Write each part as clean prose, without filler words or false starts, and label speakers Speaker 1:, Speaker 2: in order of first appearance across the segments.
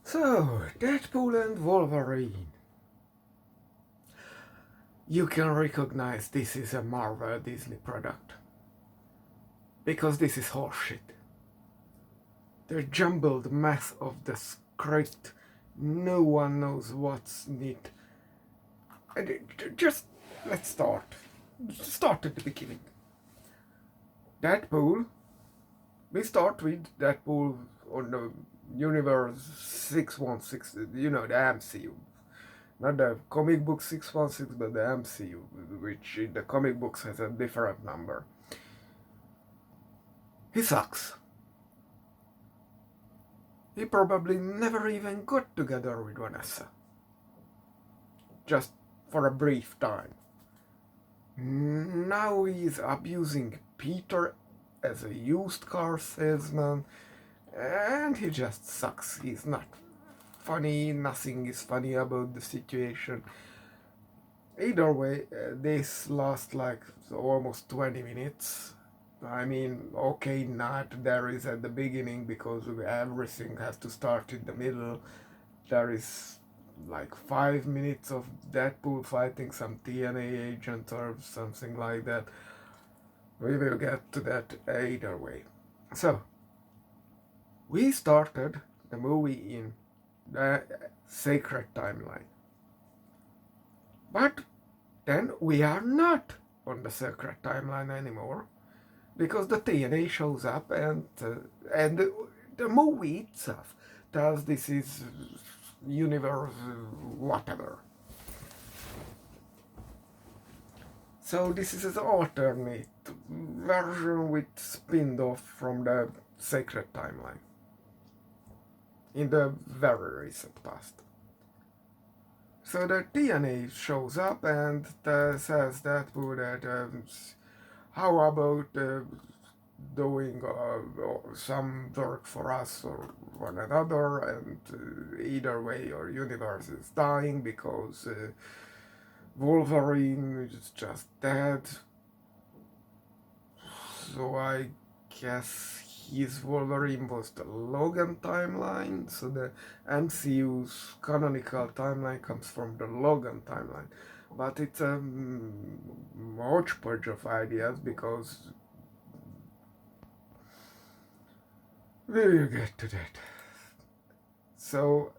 Speaker 1: So, Deadpool and Wolverine. You can recognize this is a Marvel Disney product. Because this is horseshit. The jumbled mess of the script. No one knows what's in it. Just let's start. Start at the beginning. Deadpool. We start with Deadpool on the Universe 616, the MCU. Not the comic book 616, but the MCU, which in the comic books has a different number. He sucks. He probably never even got together with Vanessa. Just for a brief time. Now he's abusing Peter as a used car salesman, and he just sucks. He's not funny, nothing is funny about the situation. Either way, this lasts like almost 20 minutes. I mean, okay, not there is at the beginning because everything has to start in the middle. There is like 5 minutes of Deadpool fighting some TNA agent or something like that. We will get to that either way. So, we started the movie in the sacred timeline. But then we are not on the sacred timeline anymore because the TNA shows up and the movie itself tells this is universe whatever. So this is an alternate version with spin-off from the sacred timeline in the very recent past. So the TNA shows up and says that how about doing some work for us or one another, and either way your universe is dying because Wolverine is just dead. So I guess his Wolverine was the Logan timeline, so the MCU's canonical timeline comes from the Logan timeline. But it's a hodgepodge of ideas because we will get to that. So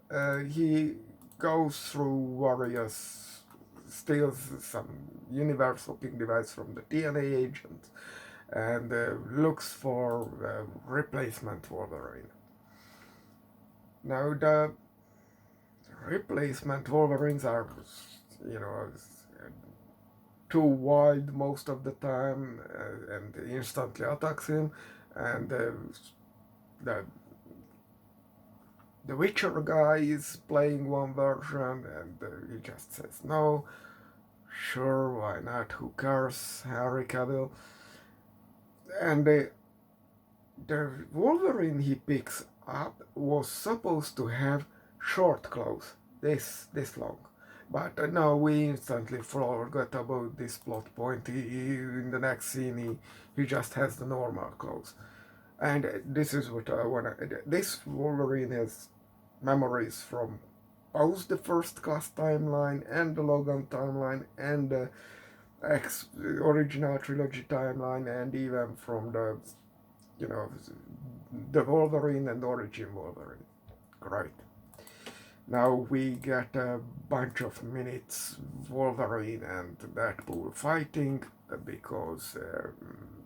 Speaker 1: he goes through various, steals some universe hopping device from the TNA agent, and looks for replacement Wolverine. Now the replacement Wolverines are, too wide most of the time and instantly attacks him, and the Witcher guy is playing one version and he just says no, sure, why not, who cares, Henry Cavill. And the Wolverine he picks up was supposed to have short clothes, this long. But now we instantly forgot about this plot point. In the next scene, he just has the normal clothes. And this is what I want to... This Wolverine has memories from both the First Class timeline and the Logan timeline and the original trilogy timeline, and even from the, the Wolverine and Origin Wolverine. Great. Now we get a bunch of minutes Wolverine and Deadpool fighting because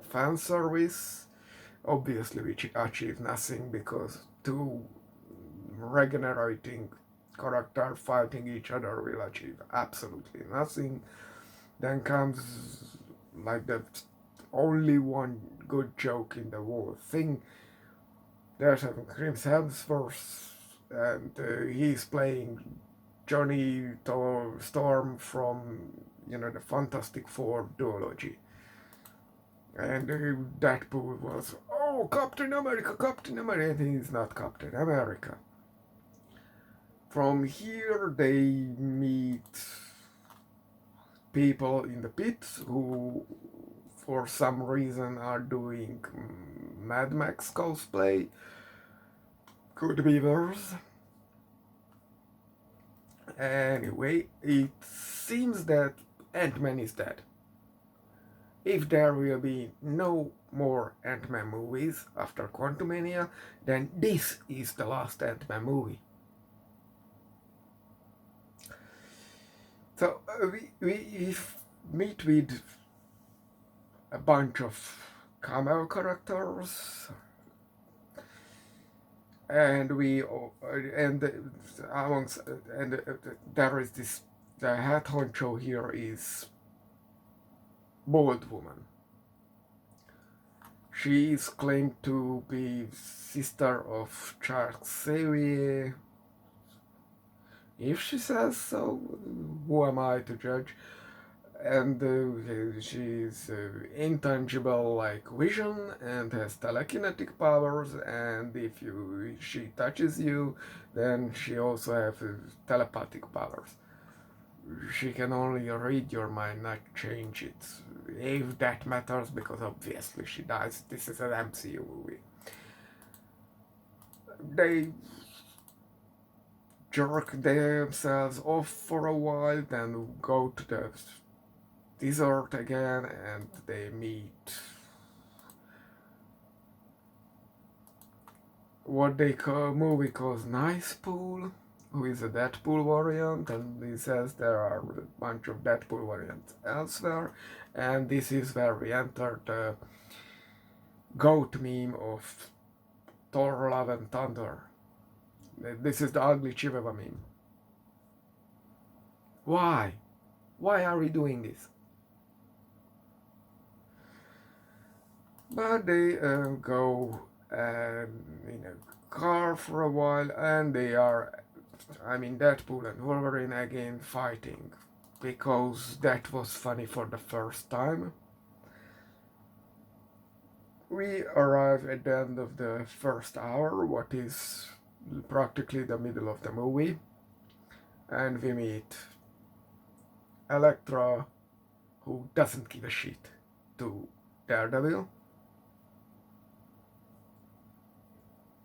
Speaker 1: fan service, obviously which achieve nothing because two regenerating characters fighting each other will achieve absolutely nothing. Then comes like the only one good joke in the whole thing. There's a Chris Hemsworth and he's playing Johnny Storm from the Fantastic Four duology, and Deadpool was, oh, Captain America, and he's not Captain America. From here they meet people in the pit who for some reason are doing Mad Max cosplay. Could be worse. Anyway, it seems that Ant-Man is dead. If there will be no more Ant-Man movies after Quantumania, then this is the last Ant-Man movie. So we meet with a bunch of cameo characters, and amongst and there is this, the head honcho here is Bald Woman. She is claimed to be sister of Charles Xavier. If she says so, who am I to judge? And she's intangible like Vision and has telekinetic powers, and if she touches you, then she also has telepathic powers. She can only read your mind, not change it. If that matters, because obviously she dies. This is an MCU movie. They jerk themselves off for a while, then go to the desert again, and they meet what they call movie calls Nice Pool, who is a Deadpool variant, and he says there are a bunch of Deadpool variants elsewhere, and this is where we enter the goat meme of Thor, Love and Thunder. This is the ugly Chihuahua meme. Why? Why are we doing this? But they go in a car for a while, and they are, Deadpool and Wolverine again fighting, because that was funny for the first time. We arrive at the end of the first hour, what is practically the middle of the movie, and we meet Elektra, who doesn't give a shit to Daredevil.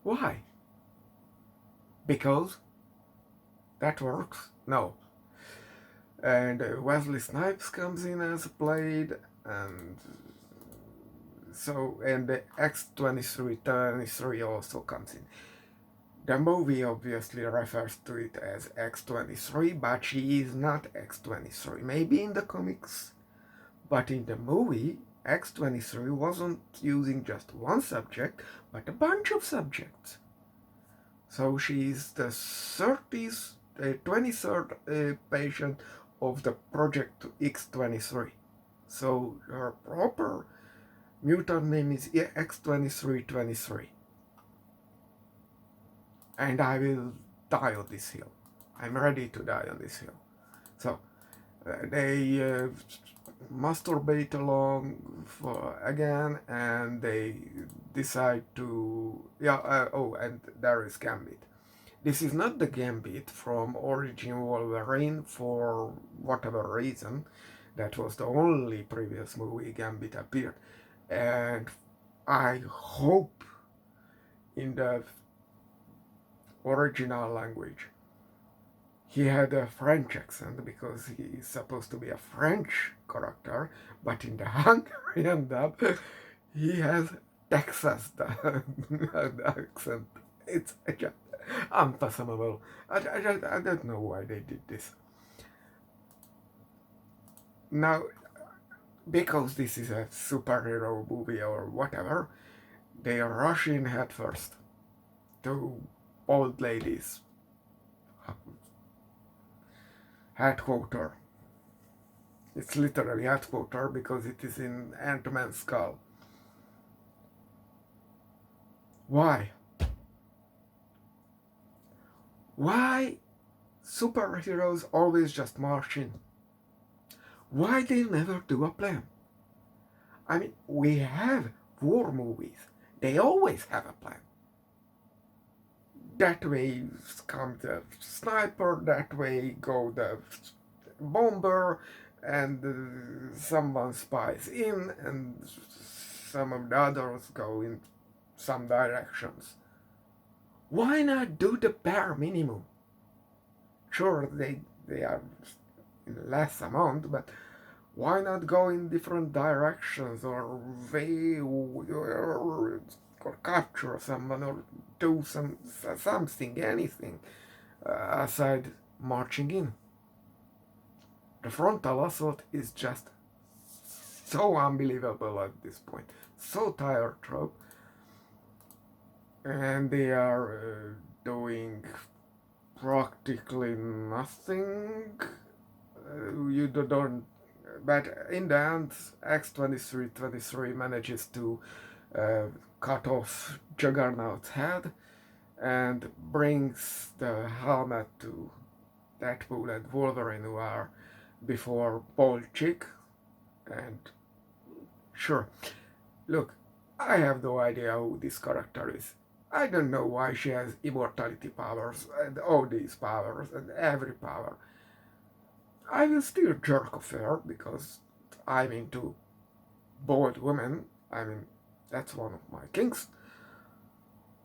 Speaker 1: Why? Because that works? No. And Wesley Snipes comes in as Blade, and the X-23 also comes in. The movie obviously refers to it as X-23, but she is not X-23. Maybe in the comics, but in the movie, X-23 wasn't using just one subject, but a bunch of subjects. So she's the 23rd patient of the Project X-23. So her proper mutant name is X-2323. And I will die on this hill. I'm ready to die on this hill. So they masturbate along again, and they decide to and there is Gambit. This is not the Gambit from Origin Wolverine for whatever reason. That was the only previous movie Gambit appeared, and I hope in the original language he had a French accent, because he is supposed to be a French character, but in the Hungarian dub he has Texas accent. It's just unfathomable. I don't know why they did this. Now, because this is a superhero movie or whatever, they rush in headfirst to old ladies' headquarters. It's literally headquarters because it is in Ant-Man's skull. Why? Why superheroes always just march in? Why they never do a plan? We have war movies. They always have a plan. That way comes the sniper, that way go the bomber, and someone spies in, and some of the others go in some directions. Why not do the bare minimum? Sure, they are in less amount, but why not go in different directions or or capture someone or do something, anything aside marching in? The frontal assault is just so unbelievable at this point, so tired trope, and they are doing practically nothing. You don't. But in the end, X-23 manages to uh, cut off Juggernaut's head and brings the helmet to Deadpool and Wolverine, who are before Bald Chick. And sure, look, I have no idea who this character is. I don't know why she has immortality powers and all these powers and every power. I will still jerk off her because I'm into bold women. I mean, that's one of my kinks.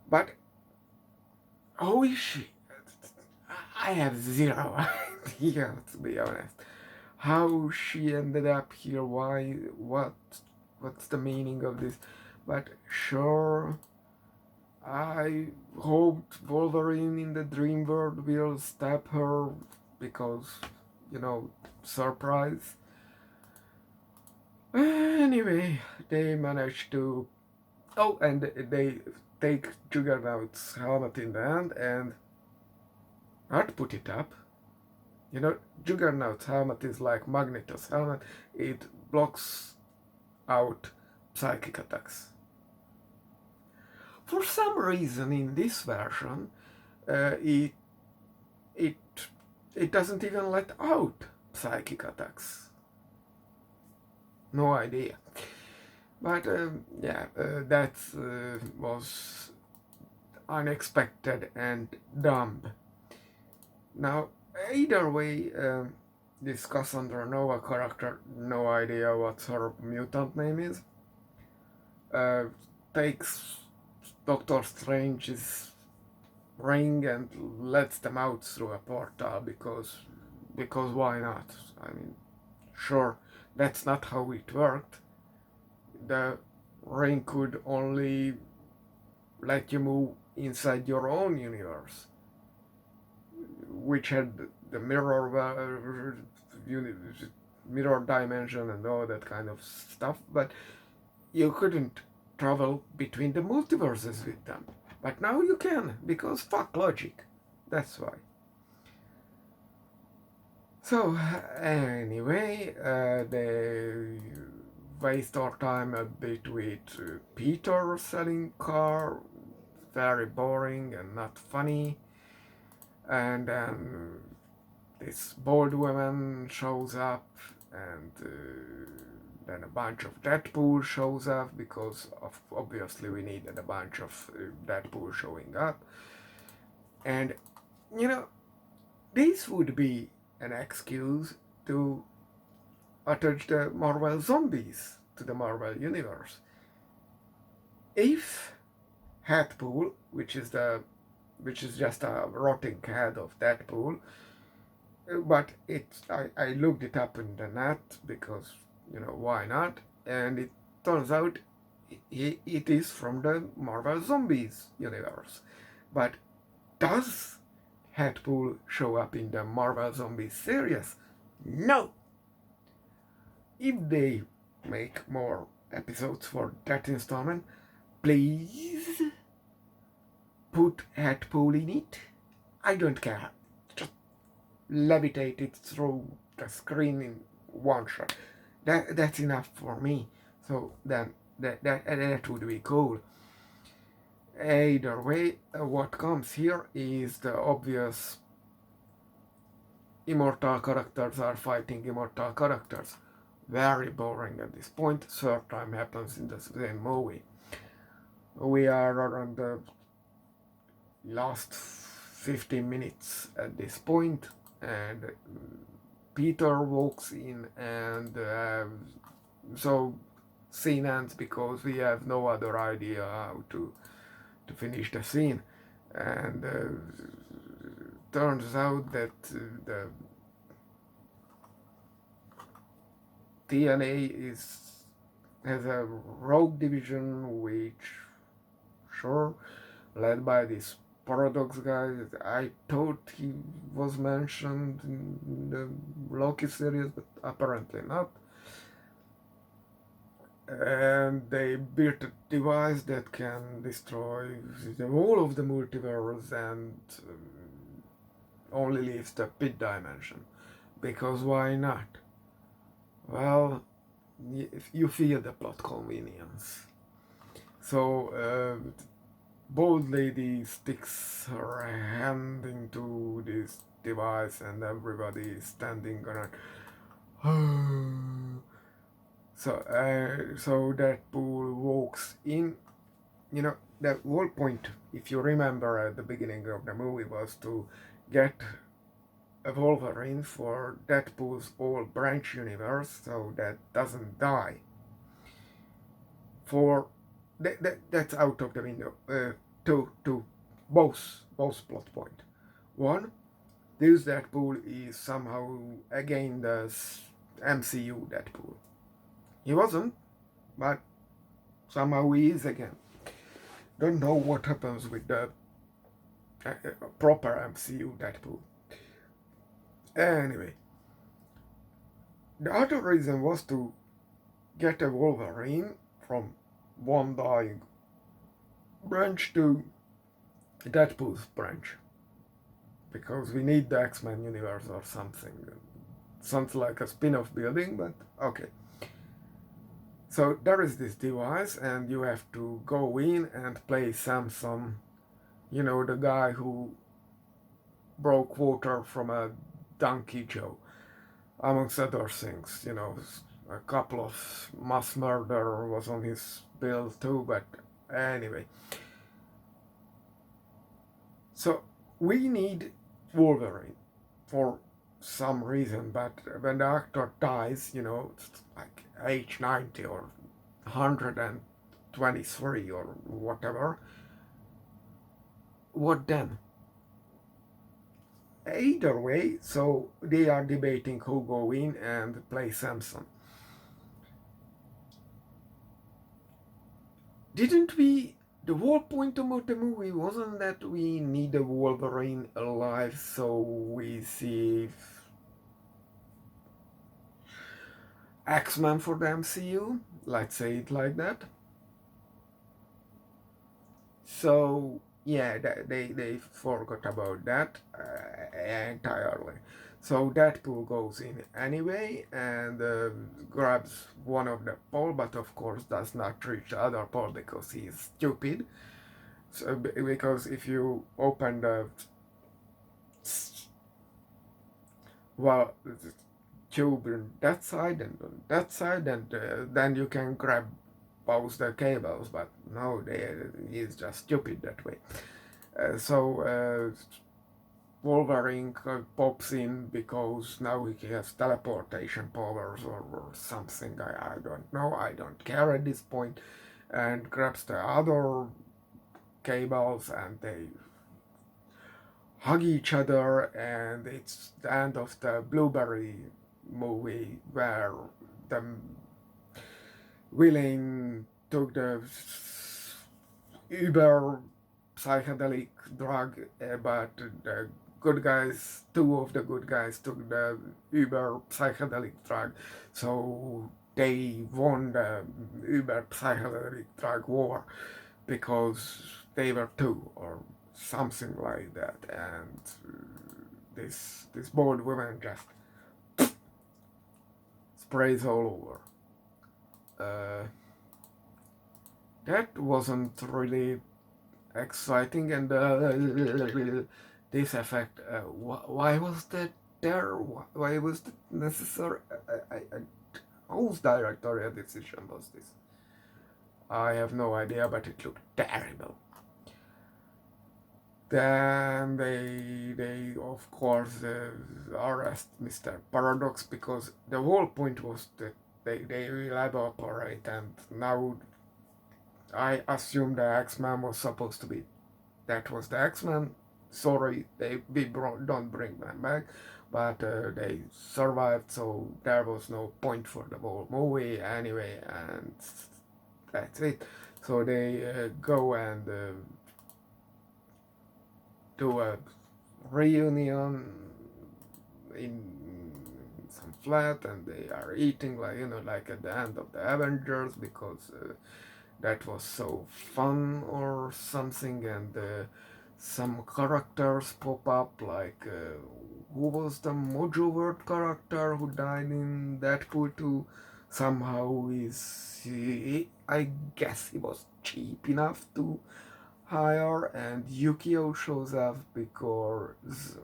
Speaker 1: But who is she? I have zero idea, to be honest. How she ended up here, why, what's the meaning of this? But sure, I hoped Wolverine in the dream world will stab her because, surprise. Anyway, they managed to. Oh, and they take Juggernaut's helmet in the hand and not put it up. Juggernaut's helmet is like Magneto's helmet, it blocks out psychic attacks. For some reason, in this version, it it it doesn't even let out psychic attacks. No idea. But that was unexpected and dumb. Now, either way, this Cassandra Nova character, no idea what her mutant name is, takes Doctor Strange's ring and lets them out through a portal because why not? I mean, sure, that's not how it worked. The ring could only let you move inside your own universe, which had the mirror dimension and all that kind of stuff, but you couldn't travel between the multiverses with them. But now you can, because fuck logic. That's why. So, anyway, they waste our time a bit with Peter selling car. Very boring and not funny. And then this bold woman shows up, and then a bunch of Deadpool shows up because obviously we needed a bunch of Deadpool showing up. And this would be an excuse to attach the Marvel zombies to the Marvel universe. If Deadpool, which is just a rotting head of Deadpool, but I looked it up in the net because why not, and it turns out it is from the Marvel Zombies universe. But does Deadpool show up in the Marvel Zombies series? No. If they make more episodes for that installment, please put Deadpool in it. I don't care. Just levitate it through the screen in one shot. That's enough for me. So then that would be cool. Either way, what comes here is the obvious immortal characters are fighting immortal characters. Very boring at this point. Third time happens in the same movie. We are around the last 15 minutes at this point, and Peter walks in, and so scene ends because we have no other idea how to finish the scene. And turns out that the TNA has a rogue division which, sure, led by this Paradox guy. I thought he was mentioned in the Loki series, but apparently not. And they built a device that can destroy the whole of the multiverse and only leaves the pit dimension. Because why not? Well, you feel the plot convenience. So, bold lady sticks her hand into this device and everybody is standing on it. So Deadpool walks in. You know, the whole point, if you remember at the beginning of the movie, was to get a Wolverine for Deadpool's old branch universe, so that doesn't die. For that's out of the window. To both plot point. One, this Deadpool is somehow again the MCU Deadpool. He wasn't, but somehow he is again. Don't know what happens with the proper MCU Deadpool. Anyway, the other reason was to get a Wolverine from one dying branch to Deadpool's branch. Because we need the X-Men universe or something. Sounds like a spin-off building, but okay. So there is this device and you have to go in and play Samson, you know, the guy who broke water from a donkey Joe, amongst other things, you know, a couple of mass murder was on his bill too, but anyway. So we need Wolverine for some reason, but when the actor dies, you know, like age 90 or 123 or whatever, what then? Either way, so they are debating who go in and play Samson. Didn't we? The whole point of the movie wasn't that we need a Wolverine alive so we see X-Men for the MCU? Let's say it like that. So, yeah, they forgot about that entirely. So Deadpool goes in anyway and grabs one of the pole, but of course does not reach the other pole because he is stupid. So, because if you open the tube on that side and on that side, and then you can grab both the cables, but no, he's just stupid that way. So Wolverine pops in because now he has teleportation powers or something. I don't know. I don't care at this point. And grabs the other cables and they hug each other. And it's the end of the Blueberry movie where the villain took the uber psychedelic drug, but the good guys, two of the good guys took the uber psychedelic drug, so they won the uber psychedelic drug war because they were two or something like that, and this bold woman just sprays all over. That wasn't really exciting, and this effect, why was that there? Why was that necessary? Whose directorial decision was this? I have no idea, but it looked terrible. Then they of course arrest Mr. Paradox because the whole point was that they will evaporate, and now I assume the X-Men was supposed to be, that was the X-Men, sorry, don't bring them back, but they survived, so there was no point for the whole movie anyway, and that's it. So they go and do a reunion in some flat, and they are eating, like, like at the end of the Avengers, because that was so fun or something, and some characters pop up, like who was the Mojo Word character who died in Deadpool 2? Somehow I guess he was cheap enough to hire, and Yukio shows up because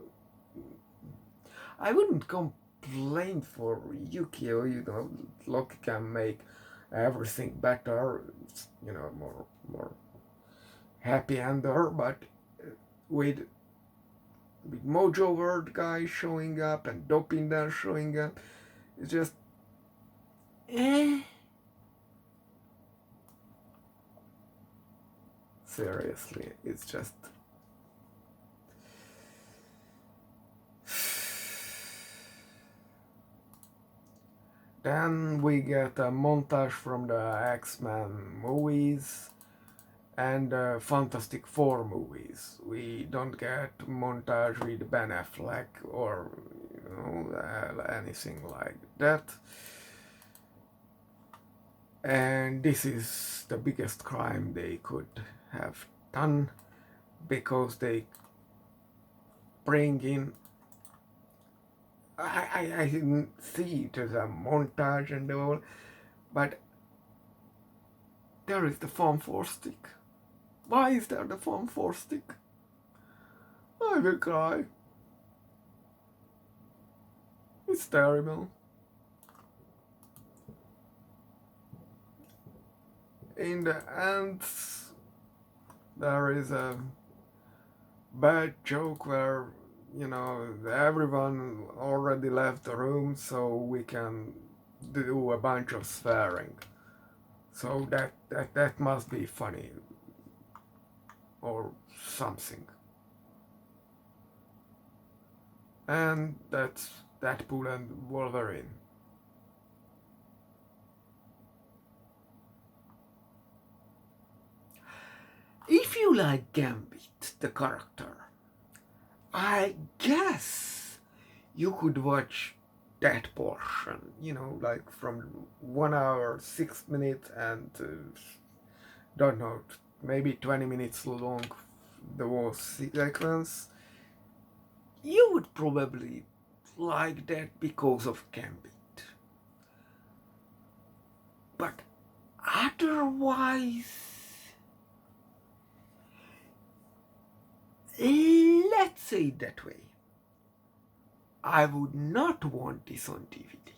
Speaker 1: I wouldn't complain for Yukio, Loki can make everything better, more happy ender, but with Mojo World guy showing up and Dopinder showing up, it's just seriously, it's just then we get a montage from the X-Men movies and Fantastic Four movies. We don't get montage with Ben Affleck or anything like that. And this is the biggest crime they could have done, because they bring in. I didn't see it as a montage and all, but there is the Form 4 stick. Why is there the Form 4 stick? I will cry. It's terrible. In the end, there is a bad joke where, everyone already left the room, so we can do a bunch of swearing. So that must be funny or something. And that's Deadpool and Wolverine. If you like Gambit, the character, I guess you could watch that portion, like from 1 hour, 6 minutes, and don't know, maybe 20 minutes long, the whole sequence. You would probably like that because of Gambit. But otherwise, let's say it that way, I would not want this on DVD.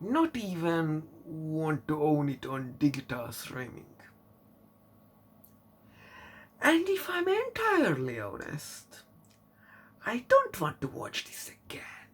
Speaker 1: Not even want to own it on digital streaming. And if I'm entirely honest, I don't want to watch this again.